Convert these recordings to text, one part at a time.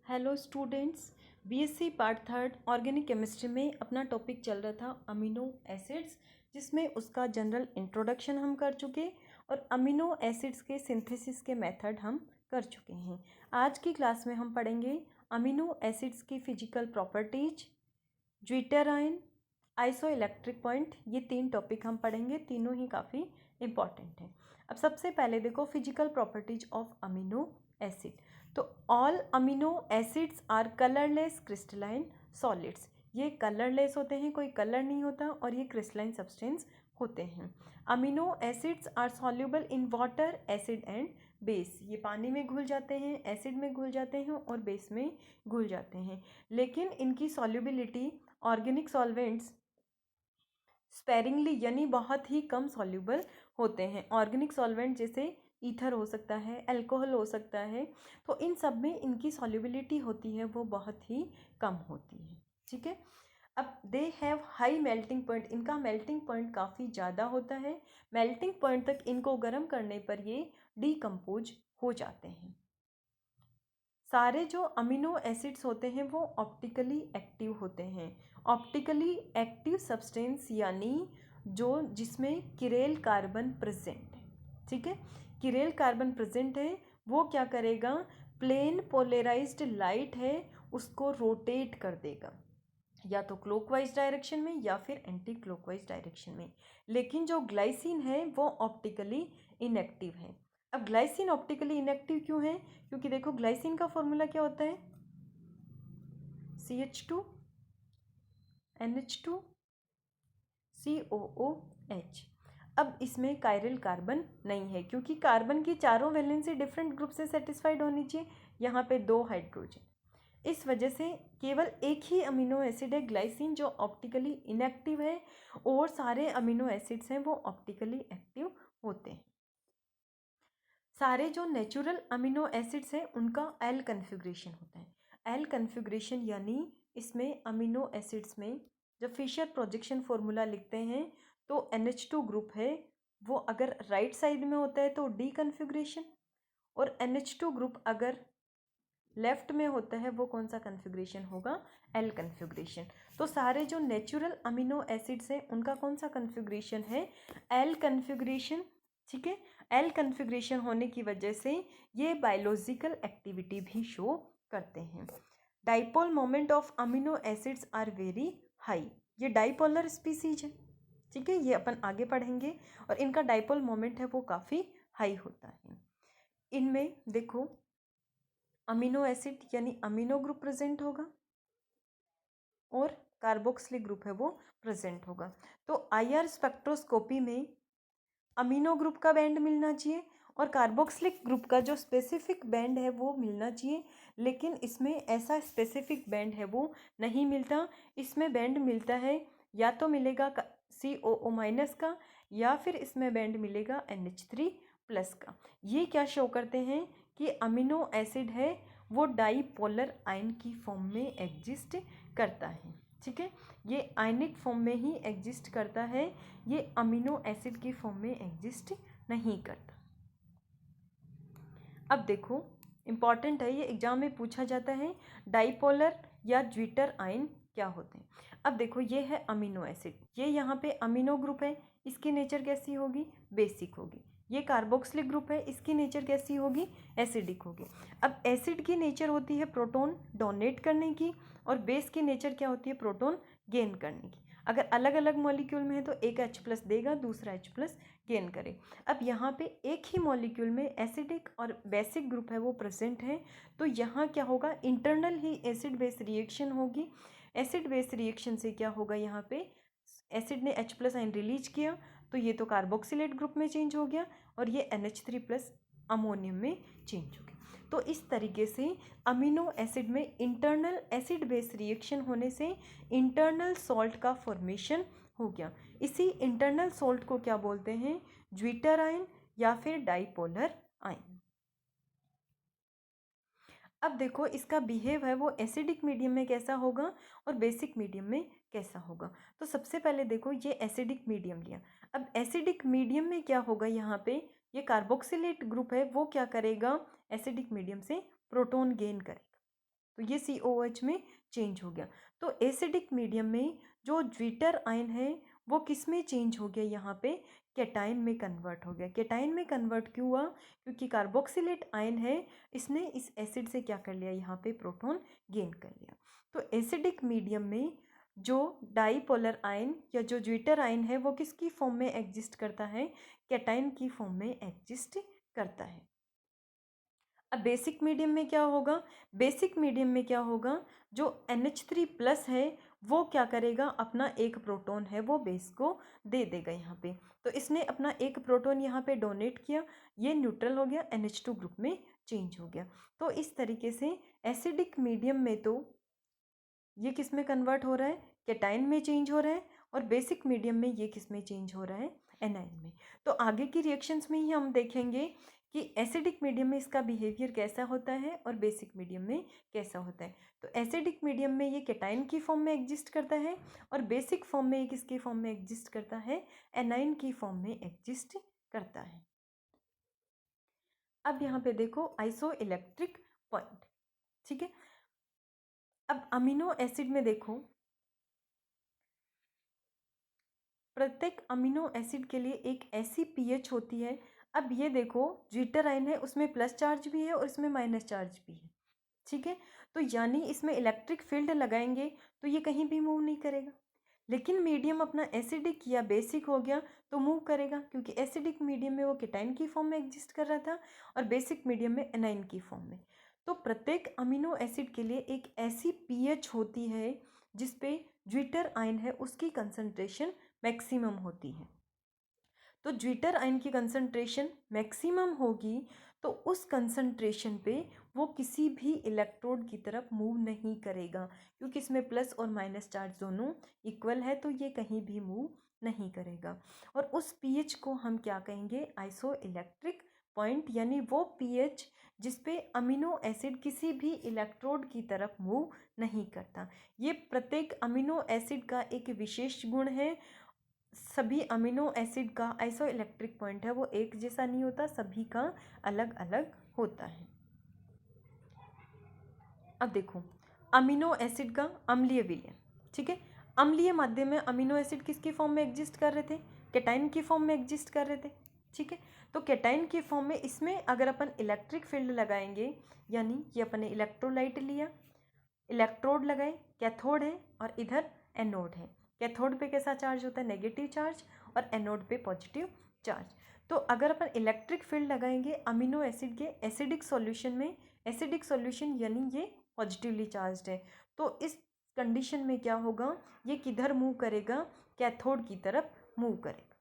Hello students, BSc part third organic chemistry में अपना topic चल रहा था अमीनो एसिड्स, जिसमें उसका जनरल इंट्रोडक्शन हम कर चुके और अमीनो एसिड्स के सिंथेसिस के मेथड हम कर चुके हैं। आज की क्लास में हम पढ़ेंगे अमीनो एसिड्स की physical properties, zwitter-ion, iso electric point. ये 3 टॉपिक हम पढ़ेंगे, तीनों ही काफ़ी इंपॉर्टेंट हैं। अब सबसे पहले देखो physical properties of amino acid. तो all amino acids are colourless crystalline solids. ये कलरलेस होते हैं, कोई कलर नहीं होता, और ये क्रिस्टलाइन सब्सटेंस होते हैं। Amino acids are soluble in water, acid and base. ये पानी में घुल जाते हैं, एसिड में घुल जाते हैं और बेस में घुल जाते हैं, लेकिन इनकी सॉल्युबिलिटी ऑर्गेनिक सॉल्वेंट्स स्पेरिंगली यानी बहुत ही कम सॉल्युबल होते हैं। ऑर्गेनिक सॉल्वेंट जैसे ईथर हो सकता है, अल्कोहल हो सकता है, तो इन सब में इनकी सॉल्युबिलिटी होती है वो बहुत ही कम होती है। ठीक है। अब they have high melting point, इनका मेल्टिंग पॉइंट काफ़ी ज़्यादा होता है। मेल्टिंग पॉइंट तक इनको गर्म करने पर ये डीकम्पोज हो जाते हैं। सारे जो अमीनो एसिड्स होते हैं वो ऑप्टिकली एक्टिव होते हैं। ऑप्टिकली एक्टिव सब्सटेंस यानी जो जिसमें किरेल कार्बन प्रेजेंट है। ठीक है, किरेल कार्बन प्रेजेंट है, वो क्या करेगा, प्लेन पोलराइज्ड लाइट है उसको रोटेट कर देगा, या तो क्लॉकवाइज डायरेक्शन में या फिर एंटी क्लॉकवाइज डायरेक्शन में। लेकिन जो ग्लाइसिन है वो ऑप्टिकली इनएक्टिव है। अब ग्लाइसिन ऑप्टिकली इनएक्टिव क्यों है? क्योंकि देखो ग्लाइसिन का फॉर्मूला क्या होता है, CH2 NH2 COOH। अब इसमें कायरल कार्बन नहीं है, क्योंकि कार्बन की चारों वैलेंसी डिफरेंट ग्रुप से सेटिस्फाइड होनी चाहिए, यहाँ पे 2 हाइड्रोजन। इस वजह से केवल एक ही अमीनो एसिड है ग्लाइसिन जो ऑप्टिकली इनएक्टिव है, और सारे अमीनो एसिड्स हैं वो ऑप्टिकली एक्टिव होते हैं। सारे जो नेचुरल अमीनो एसिड्स हैं उनका एल कन्फिग्रेशन होता है। एल कन्फिग्रेशन यानी इसमें अमीनो एसिड्स में जब फिशर प्रोजेक्शन फॉर्मूला लिखते हैं तो NH2 ग्रुप है वो अगर राइट साइड में होता है तो डी कन्फिग्रेशन, और NH2 ग्रुप अगर लेफ्ट में होता है वो कौन सा कन्फिग्रेशन होगा, एल कन्फिग्रेशन। तो सारे जो नेचुरल अमीनो एसिड्स हैं उनका कौन सा कन्फिग्रेशन है, एल कन्फिग्रेशन। ठीक है, एल कन्फिग्रेशन होने की वजह से ये बायोलॉजिकल एक्टिविटी भी शो करते हैं। Dipole moment of amino acids are very high. ये डाइपोलर स्पीसीज है, ठीक है, ये अपन आगे पढ़ेंगे, और इनका डाइपोल मोमेंट है वो काफ़ी हाई होता है। इनमें देखो अमीनो एसिड यानी अमीनो ग्रुप प्रेजेंट होगा और कार्बोक्सिलिक ग्रुप है वो प्रेजेंट होगा। तो IR स्पेक्ट्रोस्कोपी में अमीनो ग्रुप का बैंड मिलना चाहिए और कार्बोक्सिलिक ग्रुप का जो स्पेसिफिक बैंड है वो मिलना चाहिए, लेकिन इसमें ऐसा स्पेसिफिक बैंड है वो नहीं मिलता। इसमें बैंड मिलता है या तो मिलेगा COO- का, या फिर इसमें बैंड मिलेगा NH3+ का। ये क्या शो करते हैं कि अमीनो एसिड है वो डाईपोलर आयन की फॉर्म में एग्जिस्ट करता है। ठीक है, ये आयनिक फॉर्म में ही एग्जिस्ट करता है, ये अमीनो एसिड की फॉर्म में एग्जिस्ट नहीं करता। अब देखो इम्पॉर्टेंट है, ये एग्जाम में पूछा जाता है, डाईपोलर या ज्विटर आयन क्या होते हैं। अब देखो ये है अमीनो एसिड, ये यहाँ पे अमीनो ग्रुप है, इसकी नेचर कैसी होगी, बेसिक होगी। ये कार्बोक्सिलिक ग्रुप है, इसकी नेचर कैसी होगी, एसिडिक होगी। अब एसिड की नेचर होती है प्रोटॉन डोनेट करने की, और बेस की नेचर क्या होती है, प्रोटॉन गेन करने की। अगर अलग अलग मॉलिक्यूल में है तो एक H+ देगा, दूसरा H+ गेन करे। अब यहाँ पे एक ही मॉलिक्यूल में एसिडिक और बेसिक ग्रुप है वो प्रेजेंट है, तो यहाँ क्या होगा, इंटरनल ही एसिड बेस रिएक्शन होगी। एसिड बेस रिएक्शन से क्या होगा, यहाँ पे एसिड ने H+ आयन रिलीज किया तो ये तो कार्बोक्सिलेट ग्रुप में चेंज हो गया, और ये NH3+ अमोनियम में चेंज हो गया। तो इस तरीके से अमीनो एसिड में इंटरनल एसिड बेस रिएक्शन होने से इंटरनल सॉल्ट का फॉर्मेशन हो गया। इसी इंटरनल सॉल्ट को क्या बोलते हैं, ज्विटर आयन या फिर डाईपोलर आयन। अब देखो इसका बिहेव है वो एसिडिक मीडियम में कैसा होगा और बेसिक मीडियम में कैसा होगा। तो सबसे पहले देखो ये एसिडिक मीडियम लिया। अब एसिडिक मीडियम में क्या होगा, यहाँ पे ये कार्बोक्सिलेट ग्रुप है वो क्या करेगा, एसिडिक मीडियम से प्रोटॉन गेन करेगा। तो ये COOH में चेंज हो गया। तो एसिडिक मीडियम में जो ज्वीटर आयन है वो किस में चेंज हो गया, यहाँ पे कैटायन में कन्वर्ट हो गया। कैटायन में कन्वर्ट क्यों हुआ, क्योंकि कार्बोक्सिलेट आयन है, इसने इस एसिड से क्या कर लिया, यहाँ पे प्रोटॉन गेन कर लिया। तो एसिडिक मीडियम में जो डाईपोलर आयन या जो ज्वीटर आयन है वो किसकी फॉर्म में एग्जिस्ट करता है, कैटायन की फॉर्म में एग्जिस्ट करता है। अब बेसिक मीडियम में क्या होगा, बेसिक मीडियम में क्या होगा, जो NH3+ है वो क्या करेगा, अपना एक प्रोटॉन है वो बेस को दे देगा यहाँ पे। तो इसने अपना एक प्रोटॉन यहाँ पे डोनेट किया, ये न्यूट्रल हो गया, NH2 ग्रुप में चेंज हो गया। तो इस तरीके से एसिडिक मीडियम में तो ये किस में कन्वर्ट हो रहा है, कैटायन में चेंज हो रहा है, और बेसिक मीडियम में ये किस में चेंज हो रहा है, एनायन में। तो आगे की रिएक्शंस में ही हम देखेंगे कि एसिडिक मीडियम में इसका बिहेवियर कैसा होता है और बेसिक मीडियम में कैसा होता है। तो एसिडिक मीडियम में ये कैटायन की फॉर्म में एग्जिस्ट करता है, और बेसिक फॉर्म में ये किसकी फॉर्म में एग्जिस्ट करता है, एनायन की फॉर्म में एग्जिस्ट करता है। अब यहाँ पे देखो आइसो इलेक्ट्रिक पॉइंट, ठीक है। अब अमीनो एसिड में देखो, प्रत्येक अमीनो एसिड के लिए एक ऐसी पीएच होती है। अब ये देखो ज्वीटर आयन है, उसमें प्लस चार्ज भी है और इसमें माइनस चार्ज भी है, ठीक है। तो यानी इसमें इलेक्ट्रिक फील्ड लगाएंगे तो ये कहीं भी मूव नहीं करेगा। लेकिन मीडियम अपना एसिडिक या बेसिक हो गया तो मूव करेगा, क्योंकि एसिडिक मीडियम में वो केटाइन की फॉर्म में एग्जिस्ट कर रहा था और बेसिक मीडियम में एनाइन की फॉर्म में। तो प्रत्येक अमीनो एसिड के लिए एक ऐसी पीएच होती है जिसपे ज्वीटर आयन है उसकी कंसंट्रेशन मैक्सिमम होती है। तो ज्वीटर आयन की कंसंट्रेशन मैक्सिमम होगी तो उस कंसंट्रेशन पे वो किसी भी इलेक्ट्रोड की तरफ मूव नहीं करेगा, क्योंकि इसमें प्लस और माइनस चार्ज दोनों इक्वल है, तो ये कहीं भी मूव नहीं करेगा। और उस पीएच को हम क्या कहेंगे, आइसो इलेक्ट्रिक पॉइंट, यानी वो पीएच जिसपे अमीनो एसिड किसी भी इलेक्ट्रोड की तरफ मूव नहीं करता। ये प्रत्येक अमीनो एसिड का एक विशेष गुण है। सभी अमीनो एसिड का आइसो इलेक्ट्रिक पॉइंट है वो एक जैसा नहीं होता, सभी का अलग अलग होता है। अब देखो अमीनो एसिड का अम्लीय विलयन, ठीक है। अम्लीय माध्यम में अमीनो एसिड किसकी फॉर्म में एग्जिस्ट कर रहे थे, कैटाइन की फॉर्म में एग्जिस्ट कर रहे थे, ठीक है। तो कैटाइन की फॉर्म में इसमें अगर अपन इलेक्ट्रिक फील्ड लगाएंगे, यानी कि अपन ने इलेक्ट्रोलाइट लिया, इलेक्ट्रोड लगाए, कैथोड है और इधर एनोड है। कैथोड पे कैसा चार्ज होता है, नेगेटिव चार्ज, और एनोड पे पॉजिटिव चार्ज। तो अगर अपन इलेक्ट्रिक फील्ड लगाएंगे अमीनो एसिड के एसिडिक सॉल्यूशन में, एसिडिक सॉल्यूशन यानी ये पॉजिटिवली चार्ज्ड है, तो इस कंडीशन में क्या होगा, ये किधर मूव करेगा, कैथोड की तरफ मूव करेगा,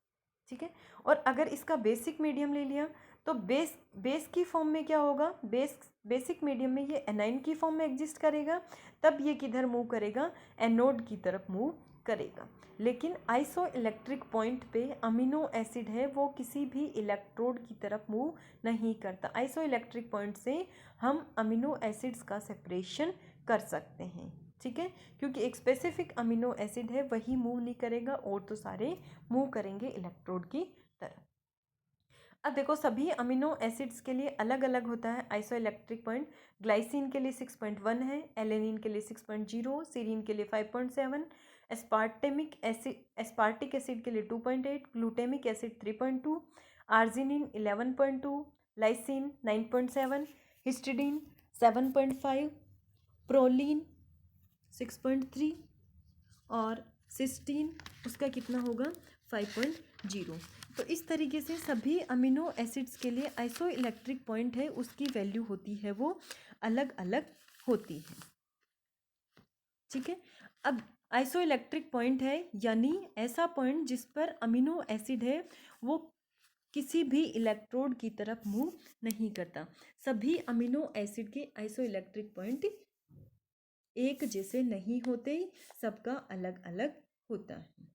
ठीक है। और अगर इसका बेसिक मीडियम ले लिया तो बेस की फॉर्म में क्या होगा, बेसिक मीडियम में ये एनाइन की फॉर्म में एग्जिस्ट करेगा, तब ये किधर मूव करेगा, एनोड की तरफ मूव करेगा। लेकिन आइसो इलेक्ट्रिक पॉइंट पे अमीनो एसिड है वो किसी भी इलेक्ट्रोड की तरफ मूव नहीं करता। आइसो इलेक्ट्रिक पॉइंट से हम अमीनो एसिड्स का सेपरेशन कर सकते हैं, ठीक है, क्योंकि एक स्पेसिफिक अमीनो एसिड है वही मूव नहीं करेगा और तो सारे मूव करेंगे इलेक्ट्रोड की तरफ। अब देखो सभी अमीनो एसिड्स के लिए अलग अलग होता है आइसो इलेक्ट्रिक पॉइंट। ग्लाइसिन के लिए 6.1 है, एलेनिन के लिए 6.0, सीरीन के लिए 5.7, एस्पार्टिक एसिड के लिए 2.8, glutamic acid 3.2, arginine 11.2, lysine 9.7, histidine 7.5, proline 6.3 और सिस्टीन उसका कितना होगा 5.0। तो इस तरीके से सभी अमीनो एसिड्स के लिए आइसो इलेक्ट्रिक पॉइंट है उसकी वैल्यू होती है वो अलग अलग होती है, ठीक है। अब आइसो इलेक्ट्रिक पॉइंट है यानी ऐसा पॉइंट जिस पर अमीनो एसिड है वो किसी भी इलेक्ट्रोड की तरफ मूव नहीं करता। सभी अमीनो एसिड के आइसो इलेक्ट्रिक पॉइंट एक जैसे नहीं होते, सबका अलग अलग होता है,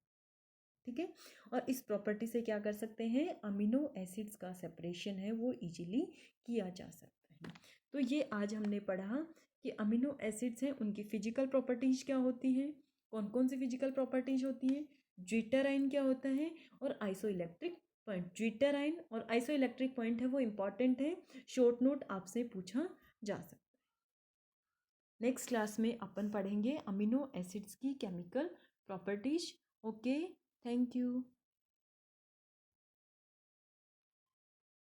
ठीक है। और इस प्रॉपर्टी से क्या कर सकते हैं, अमीनो एसिड्स का सेपरेशन है वो इजीली किया जा सकता है। तो ये आज हमने पढ़ा कि अमीनो एसिड्स हैं उनकी फिजिकल प्रॉपर्टीज क्या होती हैं, कौन कौन सी फिजिकल प्रॉपर्टीज होती हैं, ज्वीटर आयन क्या होता है और iso electric point. Zwitter ion और आइसो इलेक्ट्रिक पॉइंट है वो इंपॉर्टेंट है, शॉर्ट नोट आपसे पूछा जा सकता है। नेक्स्ट क्लास में अपन पढ़ेंगे अमीनो एसिड्स की chemical properties. Okay, thank you.